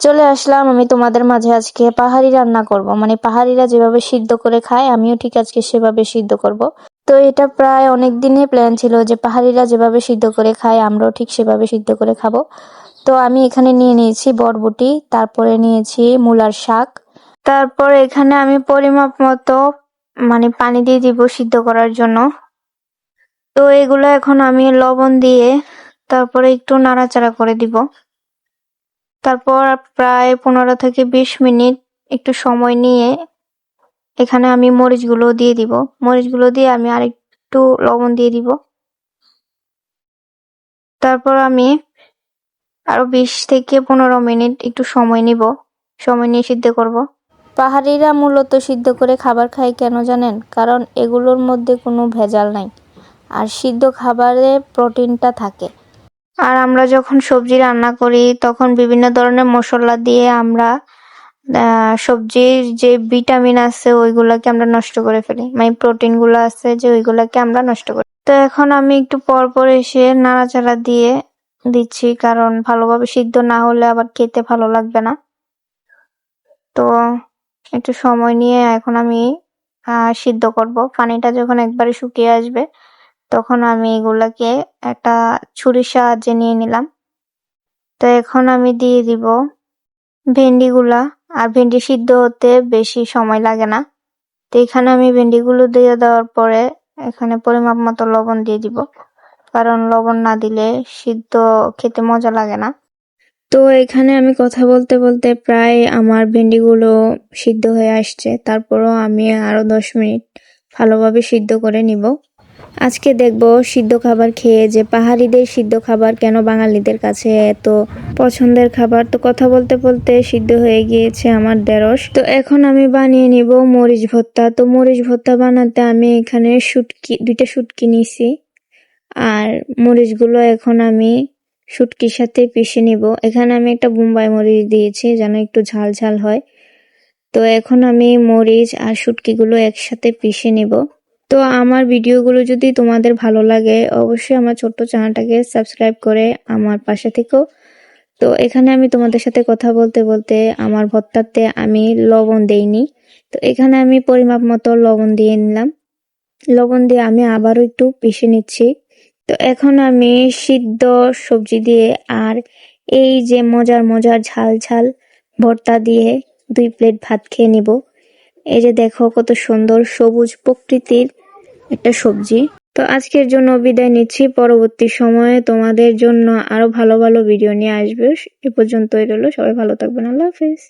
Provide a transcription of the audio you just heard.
চলে আসলাম আমি তোমাদের মাঝে আজকে পাহাড়ি রান্না করব, মানে পাহাড়িরা যেভাবে সিদ্ধ করে খায় আমিও ঠিক আজকে সেভাবে সিদ্ধ করব। তো এটা প্রায় অনেক দিনের প্ল্যান ছিল যে পাহাড়িরা যেভাবে সিদ্ধ করে খায় আমরাও ঠিক সেভাবে সিদ্ধ করে খাবো। তো আমি এখানে নিয়ে নিয়েছি বরবটি, তারপরে নিয়েছি মূলার শাক, তারপর এখানে আমি পরিমাপ মতো মানে পানি দিয়ে দিব সিদ্ধ করার জন্য। তো এগুলো এখন আমি লবণ দিয়ে তারপরে একটু নাড়াচাড়া করে দিব। তারপর প্রায় 15 থেকে 20 মিনিট একটু সময় নিয়ে এখানে আমি মরিচগুলো দিয়ে দিব। মরিচগুলো দিয়ে আমি আরেকটু লবণ দিয়ে দিব। তারপর আমি আরো 20 থেকে 15 মিনিট একটু সময় নিব, সময় নিয়ে সিদ্ধ করব। পাহাড়িরা মূলত সিদ্ধ করে খাবার খায় কেন জানেন? কারণ এগুলোর মধ্যে কোনো ভেজাল নাই, আর সিদ্ধ খাবারে প্রোটিনটা থাকে। আর আমরা যখন সবজি রান্না করি তখন বিভিন্ন ধরনের মশলা দিয়ে আমরা সবজির যে ভিটামিন আছে ওইগুলাকে আমরা নষ্ট করে ফেলি, মানে প্রোটিন গুলো আছে যে ওইগুলাকে আমরা নষ্ট করি। তো এখন আমি একটু পর পর এসে নাড়াচাড়া দিয়ে দিচ্ছি, কারণ ভালোভাবে সিদ্ধ না হলে আবার খেতে ভালো লাগবে না। তো একটু সময় নিয়ে এখন আমি সিদ্ধ করব। পানিটা যখন একবারে শুকিয়ে আসবে তখন আমি এগুলাকে একটা ছুরির সাহায্যে নিয়ে নিলাম। তো এখন আমি দিয়ে দিব ভেন্ডিগুলা। আর ভেন্ডি সিদ্ধ হতে বেশি সময় লাগে না। তো এখানে আমি ভেন্ডিগুলো দিয়ে দেওয়ার পরে এখানে পরিমাপ মতো লবণ দিয়ে দিব, কারণ লবণ না দিলে সিদ্ধ খেতে মজা লাগে না। তো এখানে আমি কথা বলতে বলতে প্রায় আমার ভেন্ডিগুলো সিদ্ধ হয়ে আসছে, তারপরও আমি আরো 10 মিনিট ভালোভাবে সিদ্ধ করে নিব। আজকে দেখব সিদ্ধ খাবার খেয়ে যে পাহাড়িদের সিদ্ধ খাবার কেন বাঙালিদের কাছে এত পছন্দের খাবার। তো কথা বলতে বলতে সিদ্ধ হয়ে গিয়েছে আমার ঢেঁড়স। তো এখন আমি বানিয়ে নিব মরিচ ভর্তা। তো মরিচ ভর্তা বানাতে আমি এখানে দুইটা শুটকি নিছি, আর মরিচগুলো এখন আমি শুটকির সাথে পিষে নিব। এখানে আমি একটা বোম্বাই মরিচ দিয়েছি যেন একটু ঝাল ঝাল হয়। তো এখন আমি মরিচ আর শুটকিগুলো একসাথে পিষে নিব। তো আমার ভিডিওগুলো যদি তোমাদের ভালো লাগে অবশ্যই আমার ছোট্ট চ্যানেলটাকে সাবস্ক্রাইব করে আমার পাশে থেকো। তো এখানে আমি তোমাদের সাথে কথা বলতে বলতে আমার ভর্তাতে আমি লবণ দেইনি, তো এখানে আমি পরিমাপ মতো লবণ দিয়ে নিলাম। লবণ দিয়ে আমি আবারও একটু পিষে নিচ্ছি। তো এখন আমি সিদ্ধ সবজি দিয়ে আর এই যে মজার মজার ঝাল ঝাল ভর্তা দিয়ে 2 প্লেট ভাত খেয়ে নিব। এই যে দেখো কত সুন্দর সবুজ প্রকৃতির একটা সবজি। তো আজকের জন্য বিদায় নিচ্ছি, পরবর্তী সময়ে তোমাদের জন্য আরো ভালো ভালো ভিডিও নিয়ে আসবে। এ পর্যন্তই রইল, সবাই ভালো থাকবেন, আল্লাহ হাফেজ।